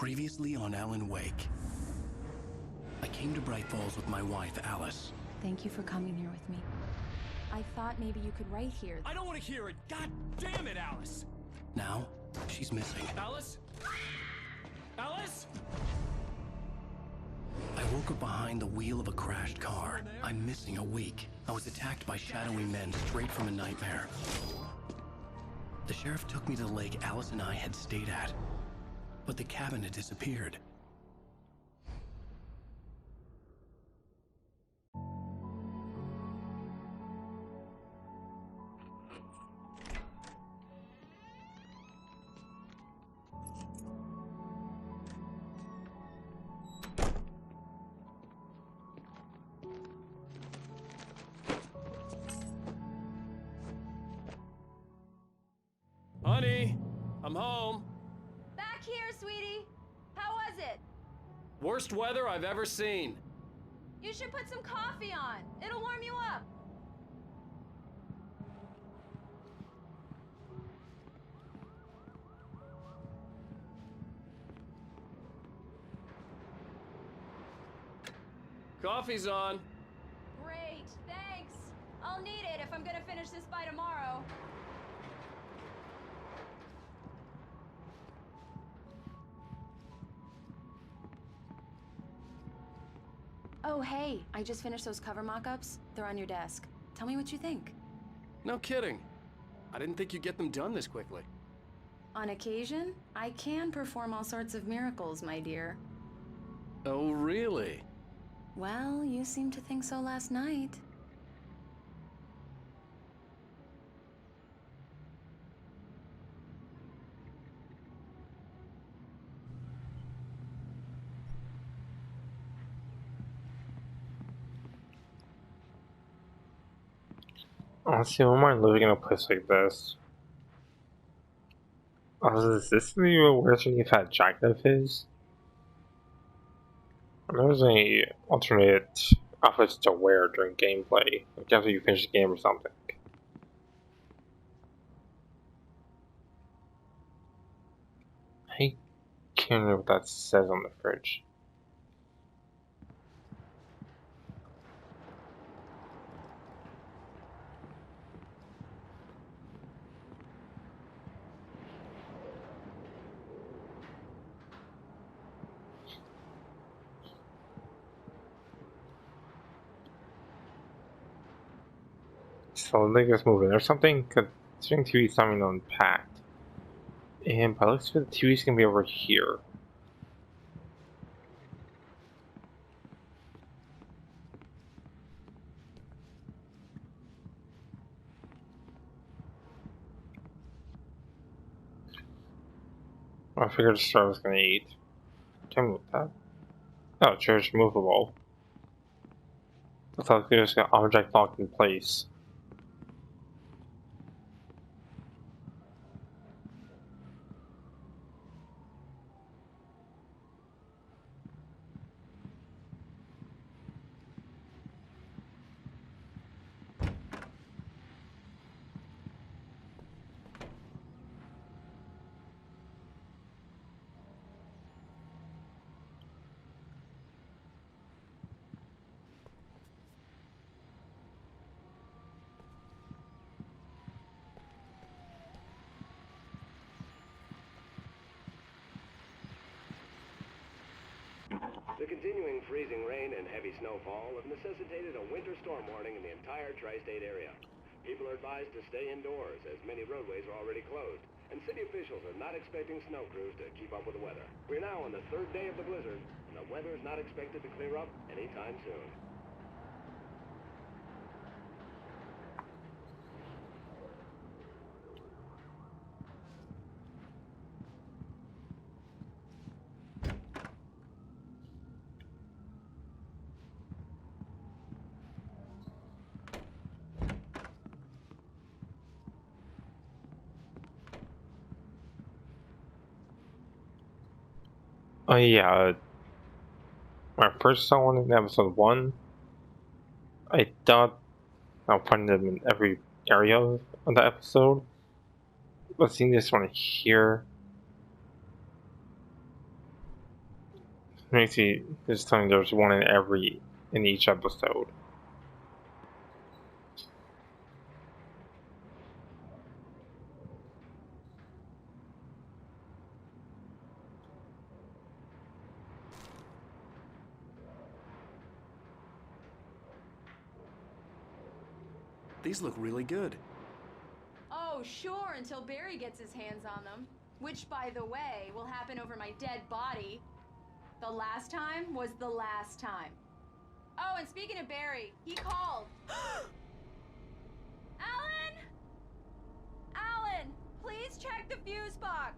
Previously on Alan Wake. I came to Bright Falls with my wife, Alice. Thank you for coming here with me. I thought maybe you could write here. I don't want to hear it! God damn it, Alice! Now, she's missing. Alice? Alice? I woke up behind the wheel of a crashed car. I'm missing a week. I was attacked by shadowy men straight from a nightmare. The sheriff took me to the lake Alice and I had stayed at. But the cabin had disappeared. Honey, I'm home. Back here, sweetie. How was it? Worst weather I've ever seen. You should put some coffee on. It'll warm you up. Coffee's on. Great, thanks. I'll need it if I'm gonna finish this by tomorrow. Oh, hey, I just finished those cover mock-ups. They're on your desk. Tell me what you think. No kidding. I didn't think you'd get them done this quickly. On occasion, I can perform all sorts of miracles, my dear. Oh, really? Well, you seemed to think so last night. Honestly, I don't mind living in a place like this. Is this the where that jacket of his? There's any alternate outfits to wear during gameplay, like after you finish the game or something. I can't remember what that says on the fridge. So I think it's moving. There's something considering TV's something unpacked. And by the looks of it, the TV's gonna be over here. I figured the star was gonna eat. Can I move that? Oh, chair's movable. I thought it was an object locked in place. The continuing freezing rain and heavy snowfall have necessitated a winter storm warning in the entire tri-state area. People are advised to stay indoors as many roadways are already closed, and city officials are not expecting snow crews to keep up with the weather. We're now on the third day of the blizzard, and the weather is not expected to clear up anytime soon. Oh yeah, when I first saw one in episode 1, I thought I'll find them in every area of the episode. But seeing this one here, Let me see. This time there's one in each episode. These look really good. Oh, sure, until Barry gets his hands on them. Which, by the way, will happen over my dead body. The last time was the last time. Oh, and speaking of Barry, he called. Alan! Alan, please check the fuse box.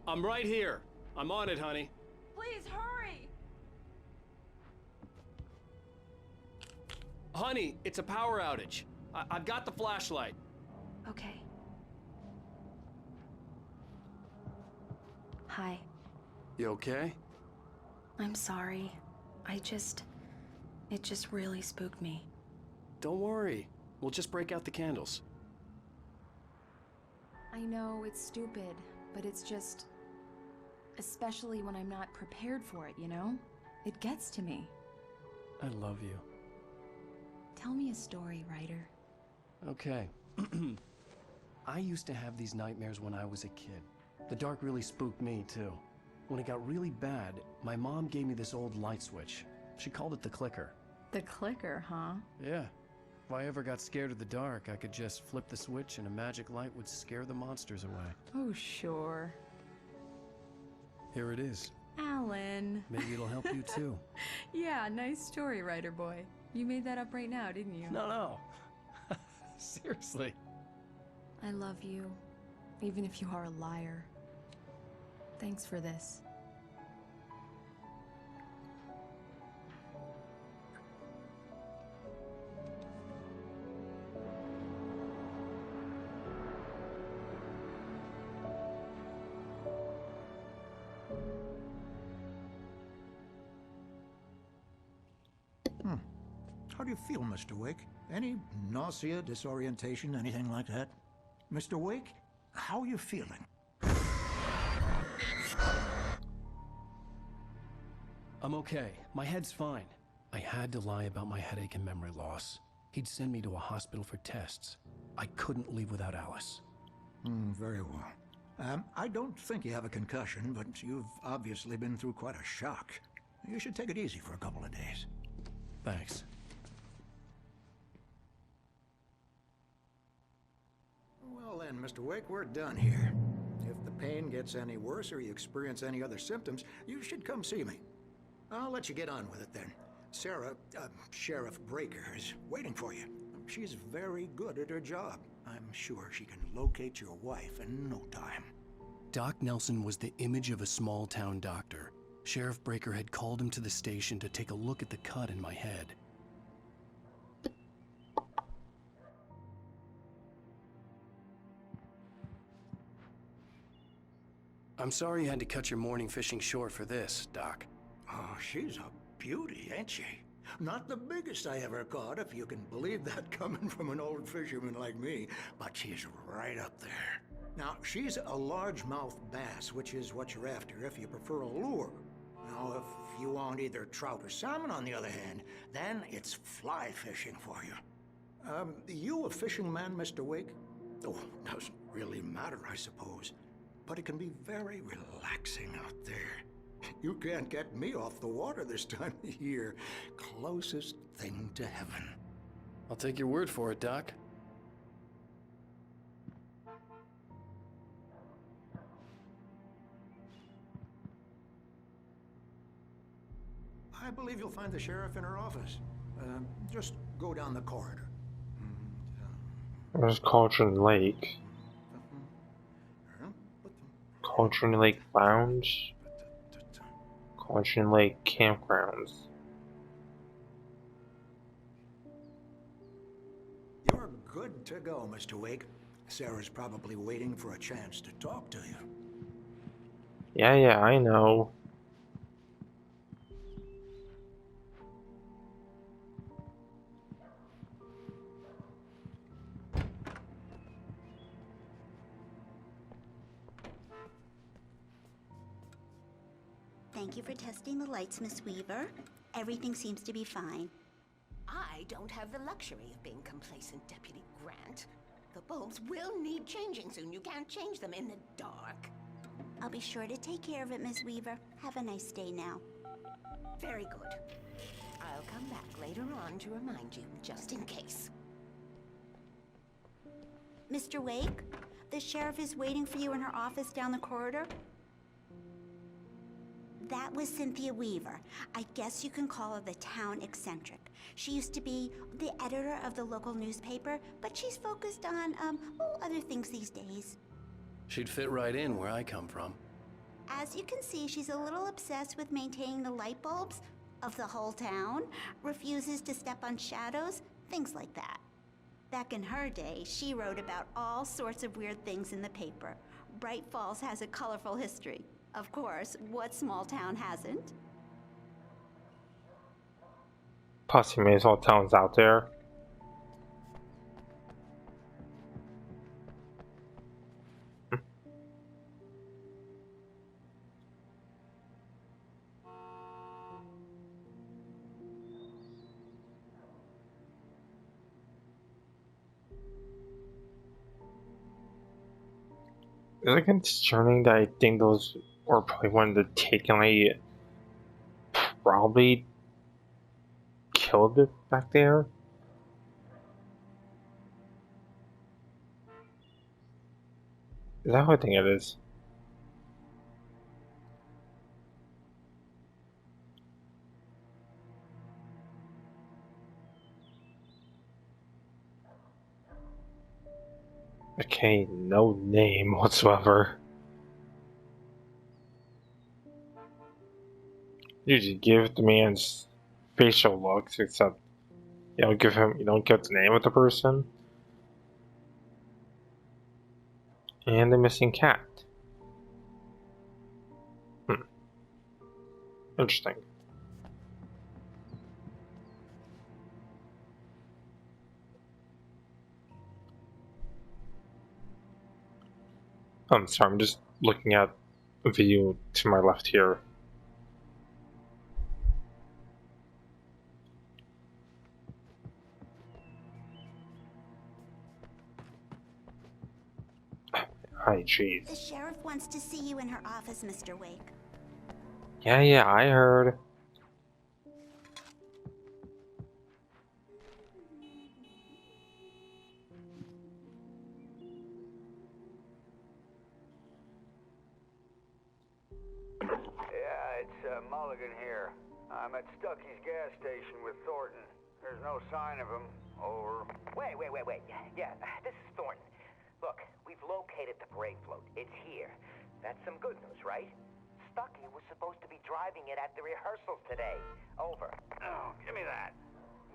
I'm right here. I'm on it, honey. Please hurry. Honey, it's a power outage. I've got the flashlight. Okay. Hi. You okay? I'm sorry. It just really spooked me. Don't worry. We'll just break out the candles. I know it's stupid, but it's just... especially when I'm not prepared for it, you know? It gets to me. I love you. Tell me a story, writer. Okay. I used to have these nightmares when I was a kid. The dark really spooked me, too. When it got really bad, my mom gave me this old light switch. She called it the clicker. The clicker, huh? Yeah. If I ever got scared of the dark, I could just flip the switch and a magic light would scare the monsters away. Oh, sure. Here it is. Alan. Maybe it'll help you, too. Yeah, nice story, writer boy. You made that up right now, didn't you? No. Seriously. I love you, even if you are a liar. Thanks for this. How do you feel, Mr. Wake? Any nausea, disorientation, anything like that? Mr. Wake, how are you feeling? I'm okay. My head's fine. I had to lie about my headache and memory loss. He'd send me to a hospital for tests. I couldn't leave without Alice. Very well. I don't think you have a concussion, but you've obviously been through quite a shock. You should take it easy for a couple of days. Thanks. Well then, Mr. Wake, we're done here. If the pain gets any worse or you experience any other symptoms, you should come see me. I'll let you get on with it then. Sarah, Sheriff Breaker, is waiting for you. She's very good at her job. I'm sure she can locate your wife in no time. Doc Nelson was the image of a small-town doctor. Sheriff Breaker had called him to the station to take a look at the cut in my head. I'm sorry you had to cut your morning fishing short for this, Doc. Oh, she's a beauty, ain't she? Not the biggest I ever caught, if you can believe that coming from an old fisherman like me, but she's right up there. Now, she's a largemouth bass, which is what you're after if you prefer a lure. Now, if you want either trout or salmon, on the other hand, then it's fly fishing for you. You a fishing man, Mr. Wake? Oh, doesn't really matter, I suppose. But it can be very relaxing out there. You can't get me off the water this time of year. Closest thing to heaven. I'll take your word for it, Doc. I believe you'll find the sheriff in her office. Just go down the corridor. There's Cauldron Lake. Cauldron Lake Lounge. Cauldron Lake Campgrounds. You're good to go, Mr. Wake. Sarah's probably waiting for a chance to talk to you. Yeah, I know. Thank you for testing the lights, Miss Weaver. Everything seems to be fine. I don't have the luxury of being complacent, Deputy Grant. The bulbs will need changing soon. You can't change them in the dark. I'll be sure to take care of it, Miss Weaver. Have a nice day now. Very good. I'll come back later on to remind you, just in case. Mr. Wake, the sheriff is waiting for you in her office down the corridor. That was Cynthia Weaver. I guess you can call her the town eccentric. She used to be the editor of the local newspaper, but she's focused on, other things these days. She'd fit right in where I come from. As you can see, she's a little obsessed with maintaining the light bulbs of the whole town, refuses to step on shadows, things like that. Back in her day, she wrote about all sorts of weird things in the paper. Bright Falls has a colorful history. Of course, what small town hasn't? Plus, you may as well towns out there. Is it concerning that I think those were probably one of the taken I probably killed it back there? Is that who I think it is? Okay, no name whatsoever. You just give the man's facial looks, except you don't get the name of the person. And the missing cat. Interesting. I'm sorry, I'm just looking at a video to my left here. Hi, jeez. The sheriff wants to see you in her office, Mr. Wake. Yeah, I heard. Yeah, it's Mulligan here. I'm at Stucky's gas station with Thornton. There's no sign of him. Over. Wait. Yeah, this is Thornton. Look, we've located the brake float. It's here. That's some good news, right? Stucky was supposed to be driving it at the rehearsals today. Over. Oh, give me that.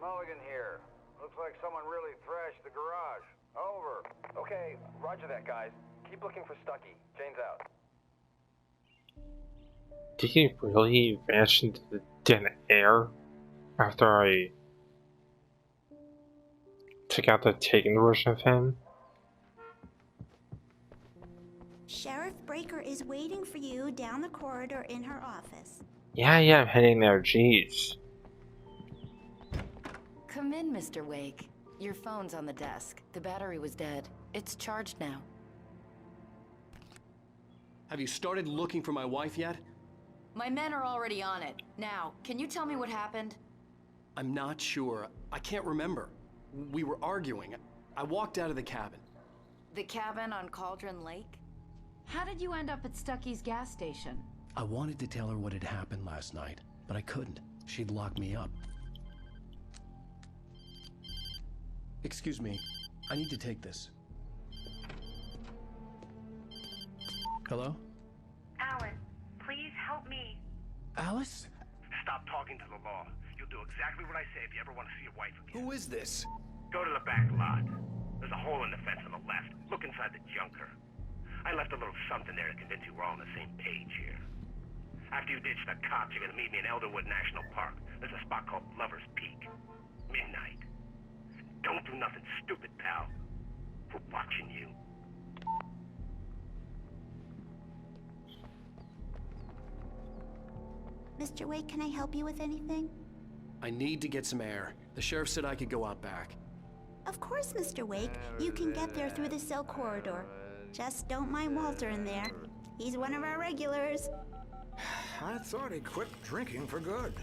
Mulligan here. Looks like someone really thrashed the garage. Over. Okay, roger that, guys. Keep looking for Stucky. Jane's out. Did he really vanish into the thin air after I took out the taken version of him? Sheriff Breaker is waiting for you down the corridor in her office. Yeah, I'm heading there, jeez. Come in, Mr. Wake. Your phone's on the desk. The battery was dead. It's charged now. Have you started looking for my wife yet? My men are already on it. Now, can you tell me what happened? I'm not sure. I can't remember. We were arguing. I walked out of the cabin. The cabin on Cauldron Lake? How did you end up at Stucky's gas station? I wanted to tell her what had happened last night, but I couldn't. She'd lock me up. Excuse me. I need to take this. Hello? Alan, please help me. Alice? Stop talking to the law. You'll do exactly what I say if you ever want to see your wife again. Who is this? Go to the back lot. There's a hole in the fence on the left. Look inside the junker. I left a little something there to convince you we're all on the same page here. After you ditch the cops, you're gonna meet me in Elderwood National Park. There's a spot called Lover's Peak. Midnight. Don't do nothing stupid, pal. We're watching you. Mr. Wake, can I help you with anything? I need to get some air. The sheriff said I could go out back. Of course, Mr. Wake. You can get there through the cell corridor. Just don't mind Walter in there. He's one of our regulars. I thought he quit drinking for good.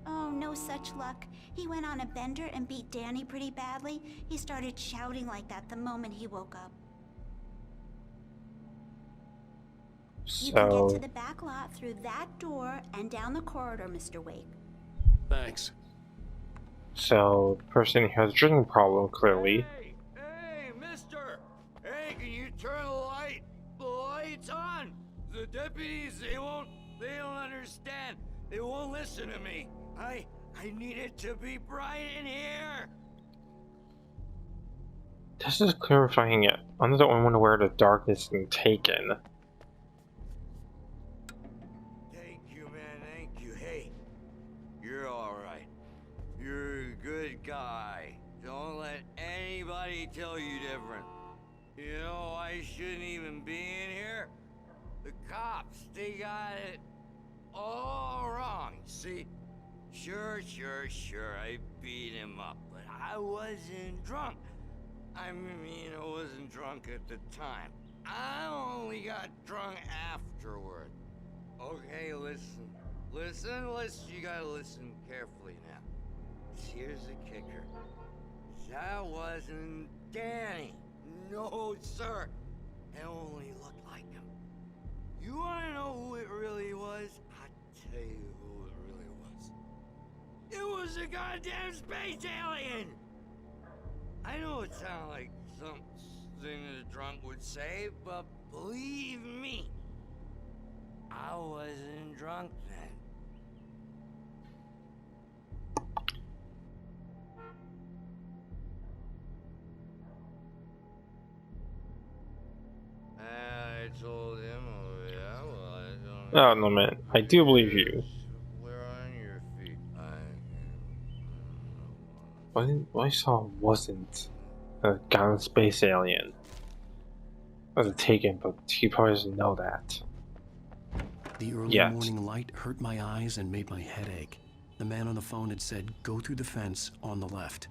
Oh, no such luck. He went on a bender and beat Danny pretty badly. He started shouting like that the moment he woke up. You can get to the back lot through that door and down the corridor, Mr. Wake. Thanks. So, the person has a drinking problem, clearly. Hey, mister! Hey, can you turn the light? The light's on! The deputies, they don't understand. They won't listen to me. I need it to be bright in here! This is clarifying it. I'm the only one aware the darkness is taken. Thank you, man, thank you. Hey, you're alright. You're a good guy. Don't let anybody tell you different. You know, I shouldn't even be in here. The cops, they got it all wrong. See, sure, I beat him up, but I wasn't drunk. I mean, I wasn't drunk at the time. I only got drunk afterward. Okay, listen, you gotta listen carefully now. Here's the kicker. That wasn't Danny. No, sir. It only looked like him. You wanna know who it really was? I'll tell you who it really was. It was a goddamn space alien! I know it sounds like something a drunk would say, but believe me, I wasn't drunk then. I told him, oh yeah, well, I don't... Oh, no, man. I do believe you. We're on your feet. What I saw wasn't a gone space alien. It wasn't taken, but he probably doesn't know that. The early morning light hurt my eyes and made my head ache. The man on the phone had said, go through the fence on the left.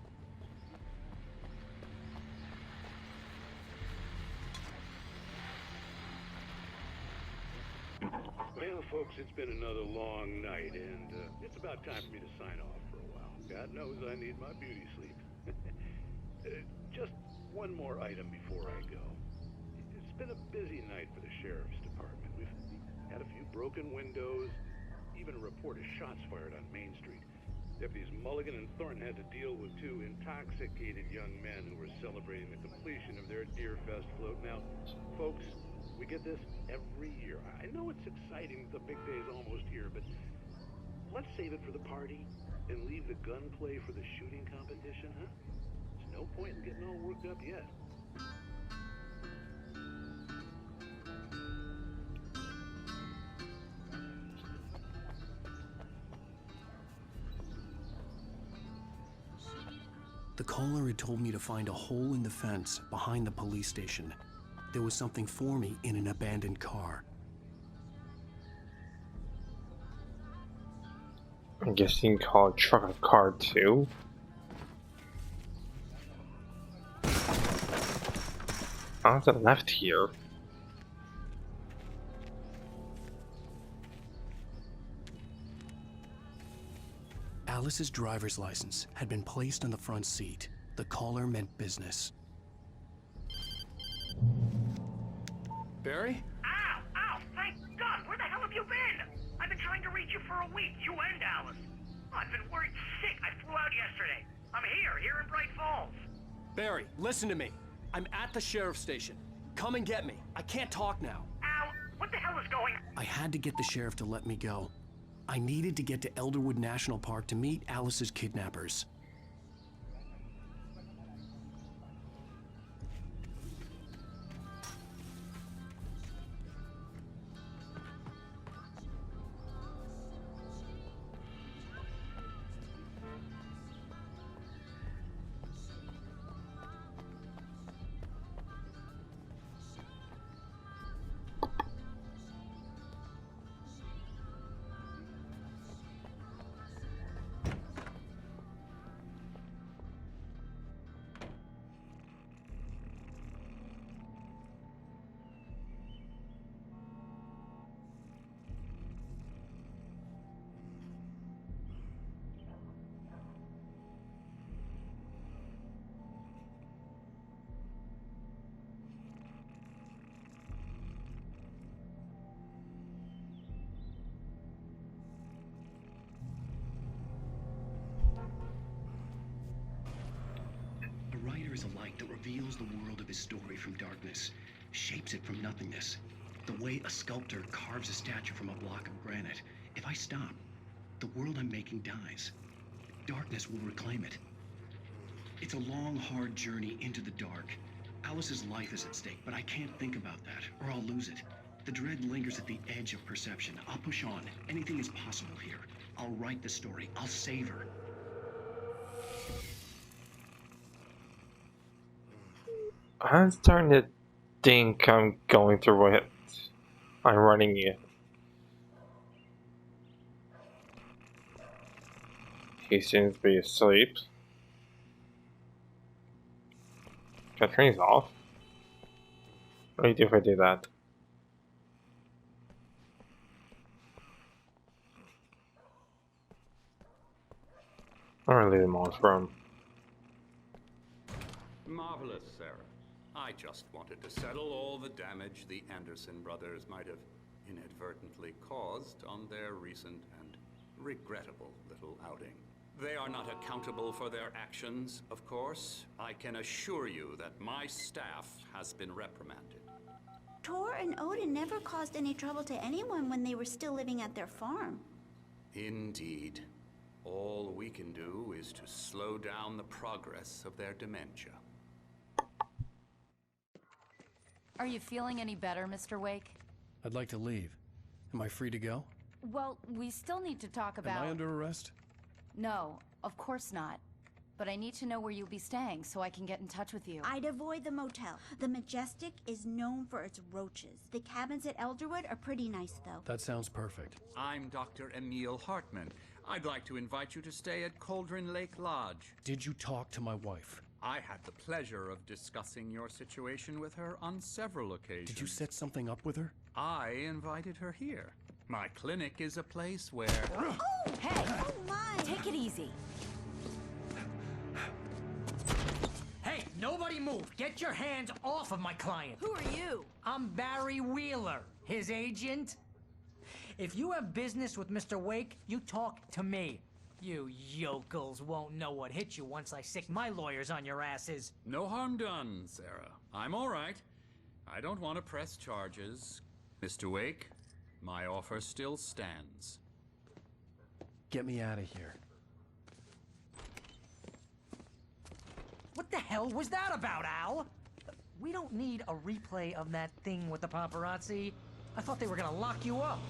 Well, folks, it's been another long night, and it's about time for me to sign off for a while. God knows I need my beauty sleep. Just one more item before I go. It's been a busy night for the sheriff's department. We've had a few broken windows, even a report of shots fired on Main Street. Deputies Mulligan and Thornton had to deal with two intoxicated young men who were celebrating the completion of their Deerfest float. Now, folks, we get this every year. I know it's exciting, the big day is almost here, but let's save it for the party and leave the gunplay for the shooting competition, huh? There's no point in getting all worked up yet. The caller had told me to find a hole in the fence behind the police station. There was something for me in an abandoned car. I guess you can call a truck a car too. On the left here. Alice's driver's license had been placed on the front seat. The caller meant business. Barry? Ow! Ow! Thank God! Where the hell have you been? I've been trying to reach you for a week, you and Alice. I've been worried sick. I flew out yesterday. I'm here in Bright Falls. Barry, listen to me. I'm at the sheriff's station. Come and get me. I can't talk now. Ow! What the hell is going on? I had to get the sheriff to let me go. I needed to get to Elderwood National Park to meet Alice's kidnappers. reveals the world of his story from darkness, shapes it from nothingness. The way a sculptor carves a statue from a block of granite. If I stop, the world I'm making dies. Darkness will reclaim it. It's a long, hard journey into the dark. Alice's life is at stake, but I can't think about that, or I'll lose it. The dread lingers at the edge of perception. I'll push on. Anything is possible here. I'll write the story. I'll save her. I'm starting to think I'm going through it. I'm running it. He seems to be asleep. Can I turn these off? What do you do if I do that? I'm gonna leave him on for him. Marvelous, Sarah. I just wanted to settle all the damage the Anderson brothers might have inadvertently caused on their recent and regrettable little outing. They are not accountable for their actions, of course. I can assure you that my staff has been reprimanded. Tor and Odin never caused any trouble to anyone when they were still living at their farm. Indeed. All we can do is to slow down the progress of their dementia. Are you feeling any better, Mr. Wake? I'd like to leave. Am I free to go? Well, we still need to talk about... Am I under arrest? No, of course not. But I need to know where you'll be staying so I can get in touch with you. I'd avoid the motel. The Majestic is known for its roaches. The cabins at Elderwood are pretty nice, though. That sounds perfect. I'm Dr. Emil Hartman. I'd like to invite you to stay at Cauldron Lake Lodge. Did you talk to my wife? I had the pleasure of discussing your situation with her on several occasions. Did you set something up with her? I invited her here. My clinic is a place where... Oh! Hey! Oh, my! Take it easy. Hey, nobody move! Get your hands off of my client! Who are you? I'm Barry Wheeler, his agent. If you have business with Mr. Wake, you talk to me. You yokels won't know what hit you once I sick my lawyers on your asses. No harm done, Sarah. I'm all right. I don't want to press charges. Mr. Wake, my offer still stands. Get me out of here. What the hell was that about, Al? We don't need a replay of that thing with the paparazzi. I thought they were gonna lock you up.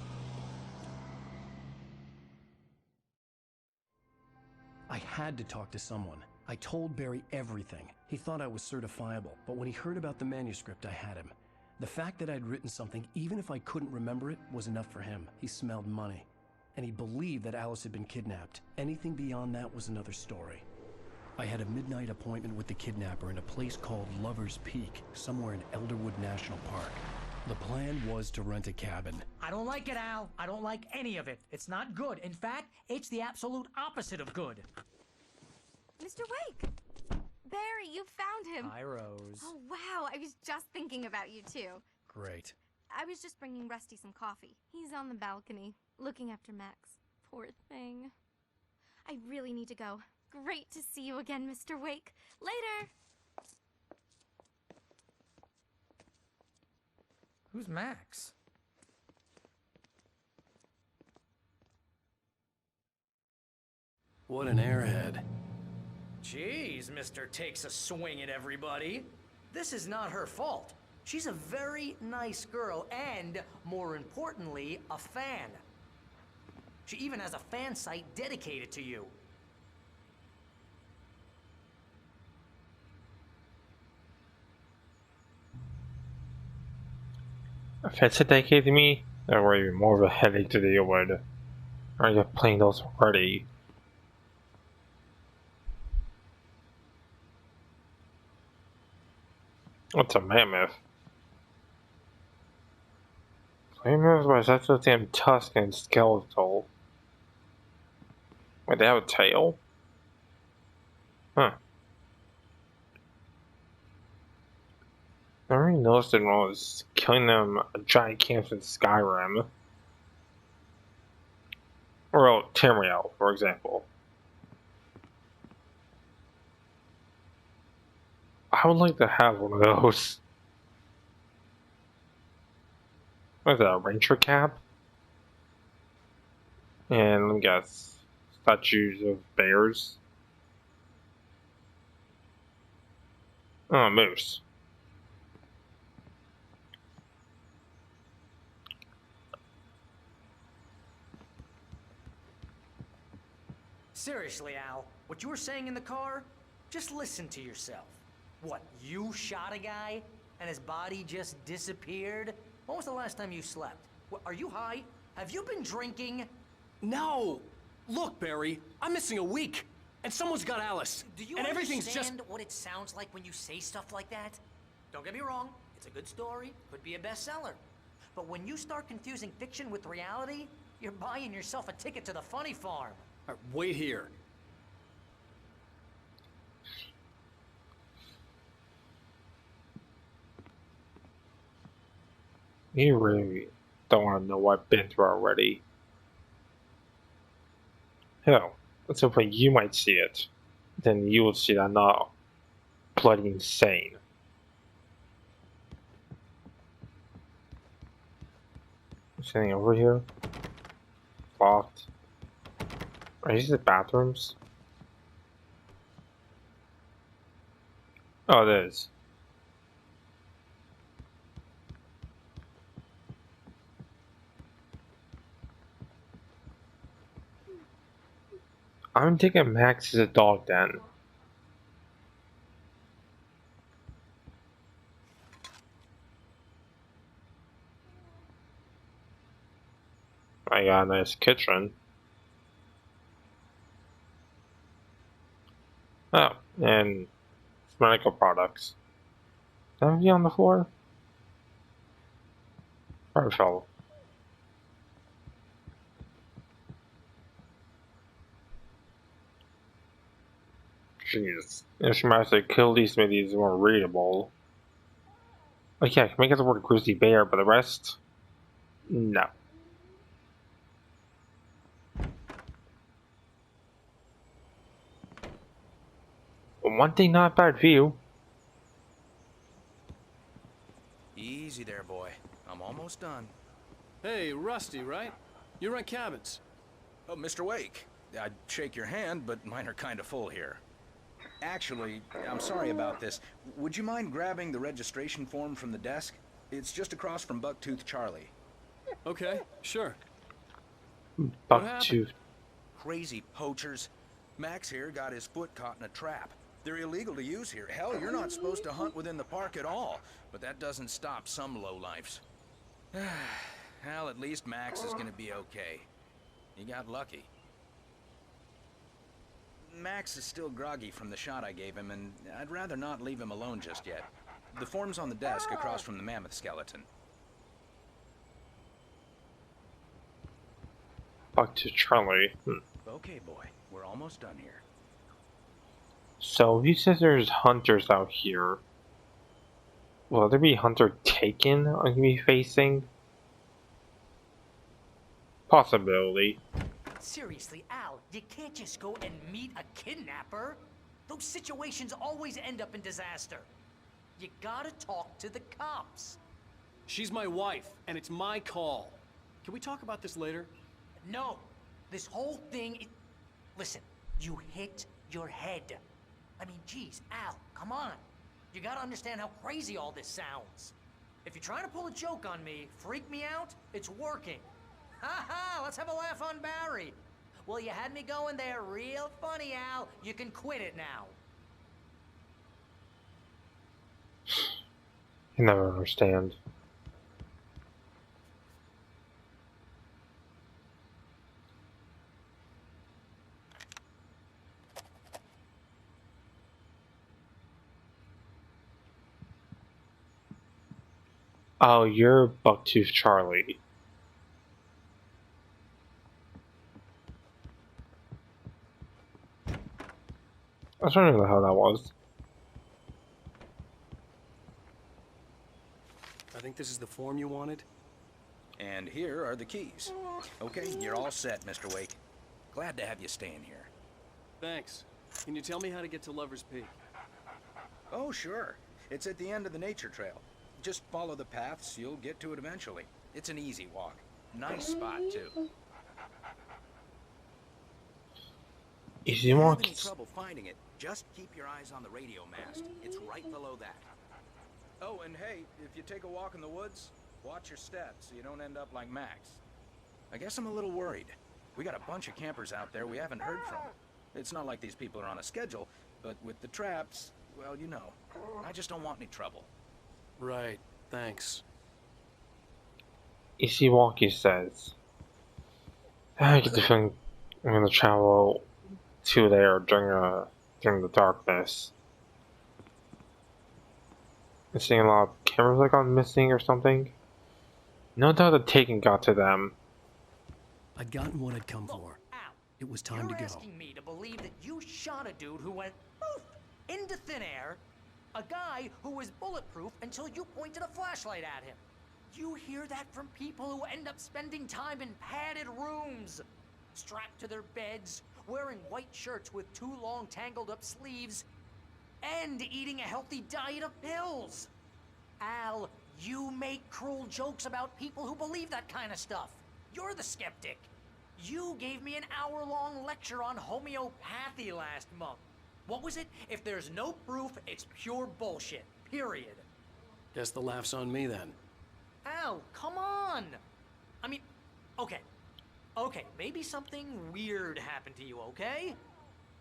I had to talk to someone. I told Barry everything. He thought I was certifiable, but when he heard about the manuscript, I had him. The fact that I'd written something, even if I couldn't remember it, was enough for him. He smelled money. And he believed that Alice had been kidnapped. Anything beyond that was another story. I had a midnight appointment with the kidnapper in a place called Lover's Peak, somewhere in Elderwood National Park. The plan was to rent a cabin. I don't like it, Al. I don't like any of it. It's not good. In fact, it's the absolute opposite of good. Mr. Wake! Barry, you found him! Hi, Rose. Oh, wow. I was just thinking about you, too. Great. I was just bringing Rusty some coffee. He's on the balcony, looking after Max. Poor thing. I really need to go. Great to see you again, Mr. Wake. Later! Who's Max? What an airhead. Jeez, Mr. Takes a swing at everybody. This is not her fault. She's a very nice girl and, more importantly, a fan. She even has a fan site dedicated to you. If it's dedicated to me, that would be more of a headache to deal with. Are you playing those already? What's a mammoth? Mammoth was such a damn tusk and skeletal. Wait, they have a tail? Huh. I already noticed it when I was killing them at giant camps in Skyrim. Or Tamriel, for example. I would like to have one of those. What is that, a ranger cap? And let me guess, statues of bears. Oh, a moose. Seriously, Al, what you were saying in the car? Just listen to yourself. What, you shot a guy and his body just disappeared? When was the last time you slept? What, are you high? Have you been drinking? No! Look, Barry, I'm missing a week, and someone's got Alice. Do you and everything's understand just... what it sounds like when you say stuff like that? Don't get me wrong, it's a good story, could be a bestseller. But when you start confusing fiction with reality, you're buying yourself a ticket to the funny farm. All right, wait here. You really don't want to know what I've been through already. Hell, at some point you might see it. Then you will see that I'm not bloody insane. Is anything over here? Locked. Are these the bathrooms? Oh, it is. I'm taking Max as a dog then. I got a nice kitchen. Oh, and medical products. Is that anything on the floor? Probably fell. Jeez. If she managed to kill these, make these more readable. Okay, I can make it the word grizzly bear, but the rest? No. One thing not a bad view. Easy there, boy. I'm almost done. Hey, Rusty, right? You rent cabins. Oh, Mr. Wake. I'd shake your hand, but mine are kind of full here. Actually, I'm sorry about this. Would you mind grabbing the registration form from the desk? It's just across from Bucktooth Charlie. Okay, sure. Bucktooth. Crazy poachers. Max here got his foot caught in a trap. They're illegal to use here. Hell, you're not supposed to hunt within the park at all. But that doesn't stop some lowlifes. Hell, at least Max is gonna be okay. He got lucky. Max is still groggy from the shot I gave him, and I'd rather not leave him alone just yet. The form's on the desk across from the mammoth skeleton. Bucktooth Charlie. Okay, boy. We're almost done here. So, he says there's hunters out here. Will there be hunter taken I'm gonna be facing? Possibility. Seriously, Al, you can't just go and meet a kidnapper. Those situations always end up in disaster. You gotta talk to the cops. She's my wife, and it's my call. Can we talk about this later? No. This whole thing Listen, you hit your head. I mean, geez, Al, come on. You gotta understand how crazy all this sounds. If you're trying to pull a joke on me, freak me out, it's working. Ha ha, let's have a laugh on Barry. Well, you had me going there real funny, Al. You can quit it now. You never understand. Oh, you're Bucktooth Charlie. I was trying to know how that was. I think this is the form you wanted. And here are the keys. Okay, you're all set, Mr. Wake. Glad to have you staying here. Thanks. Can you tell me how to get to Lover's Peak? Oh, sure. It's at the end of the nature trail. Just follow the paths, you'll get to it eventually. It's an easy walk. Nice spot, too. Easy If you have walk. any trouble finding it, just keep your eyes on the radio mast. It's right below that. Oh, and hey, if you take a walk in the woods, watch your steps so you don't end up like Max. I guess I'm a little worried. We got a bunch of campers out there we haven't heard from. It's not like these people are on a schedule, but with the traps, well, you know. I just don't want any trouble. Right, thanks. Easy walk, he says. I get the feeling I'm gonna travel to there during the darkness. I'm seeing a lot of cameras like gone missing or something. No doubt the taking got to them. I'd gotten what I'd come for. It was time to go. You're asking me to believe that you shot a dude who went poof into thin air, a guy who was bulletproof until you pointed a flashlight at him. You hear that from people who end up spending time in padded rooms, strapped to their beds, wearing white shirts with too long tangled up sleeves, and eating a healthy diet of pills. Al, you make cruel jokes about people who believe that kind of stuff. You're the skeptic. You gave me an hour-long lecture on homeopathy last month. What was it? If there's no proof, it's pure bullshit. Period. Guess the laugh's on me then. Al, come on! I mean, okay. Okay, maybe something weird happened to you, okay?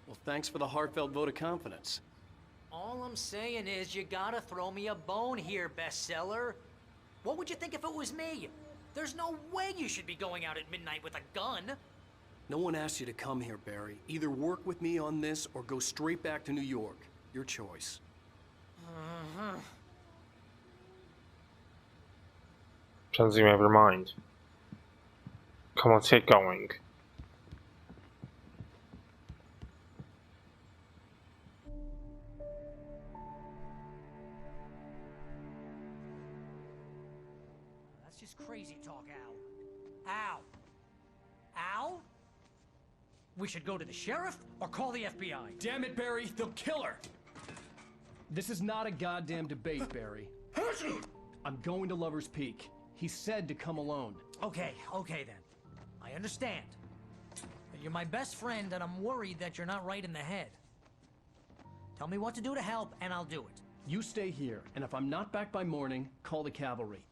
Well, thanks for the heartfelt vote of confidence. All I'm saying is you gotta throw me a bone here, bestseller. What would you think if it was me? There's no way you should be going out at midnight with a gun. No one asked you to come here, Barry. Either work with me on this or go straight back to New York. Your choice. Sounds like you have your mind. Come on, let's get going. That's just crazy talk, Al. Al! Al? We should go to the sheriff or call the FBI. Damn it, Barry, they'll kill her! This is not a goddamn debate, Barry. I'm going to Lover's Peak. He said to come alone. Okay then. I understand. But you're my best friend and I'm worried that you're not right in the head. Tell me what to do to help and I'll do it. You stay here, and if I'm not back by morning, call the cavalry.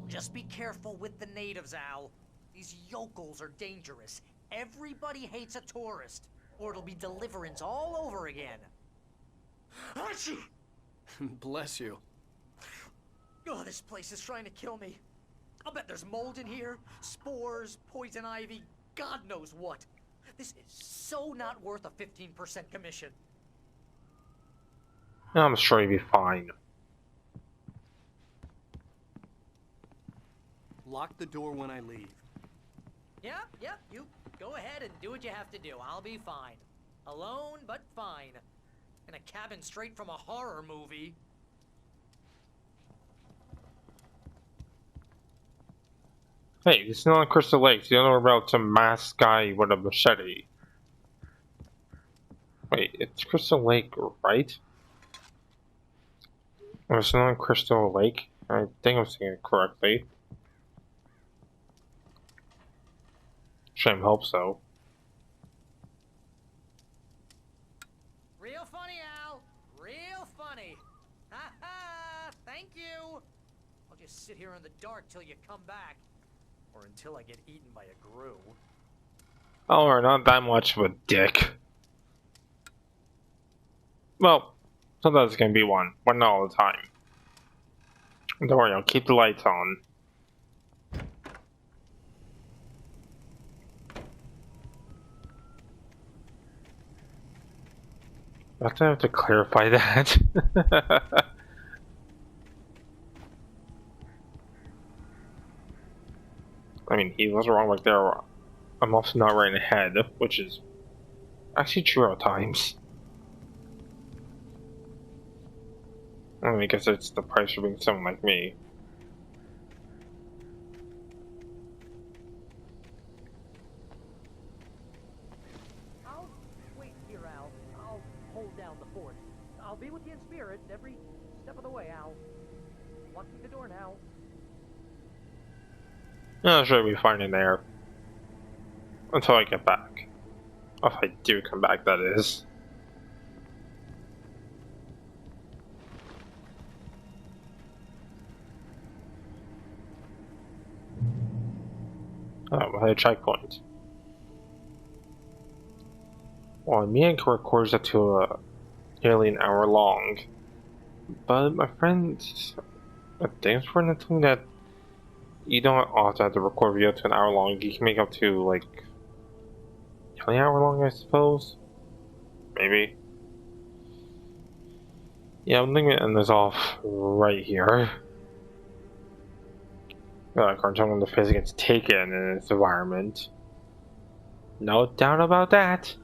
Just be careful with the natives, Al. These yokels are dangerous. Everybody hates a tourist, or it'll be Deliverance all over again. Bless you. Oh, this place is trying to kill me. I'll bet there's mold in here, spores, poison ivy, God knows what. This is so not worth a 15% commission. I'm sure you'll be fine. Lock the door when I leave. Yep, you go ahead and do what you have to do. I'll be fine. Alone, but fine. In a cabin straight from a horror movie. Hey, this is not Crystal Lake. You don't know about some masked guy with a machete. Wait, it's Crystal Lake, right? Oh, it's not Crystal Lake? I think I'm saying it correctly. Shame, hope so. Real funny, Al. Real funny. Ha ha! Thank you. I'll just sit here in the dark till you come back. Or until I get eaten by a grue. Oh, we're not that much of a dick. Well, sometimes it can be one, but not all the time. Don't worry, I'll keep the lights on. I have to clarify that. I mean, he was wrong right there. I'm also not right ahead, which is actually true at times. I mean, I guess it's the price for being someone like me. Locking the door now. I'm sure we'll be fine in there. Until I get back. If I do come back, that is. Oh, I had a checkpoint. Well, me and recorded it to nearly an hour long. But my friend, thanks for telling me that you don't also have to record video to an hour long. You can make up to like 20 hour long, I suppose. Maybe. Yeah, I'm thinking to end this off right here. Cartoon on the face gets taken in its environment. No doubt about that.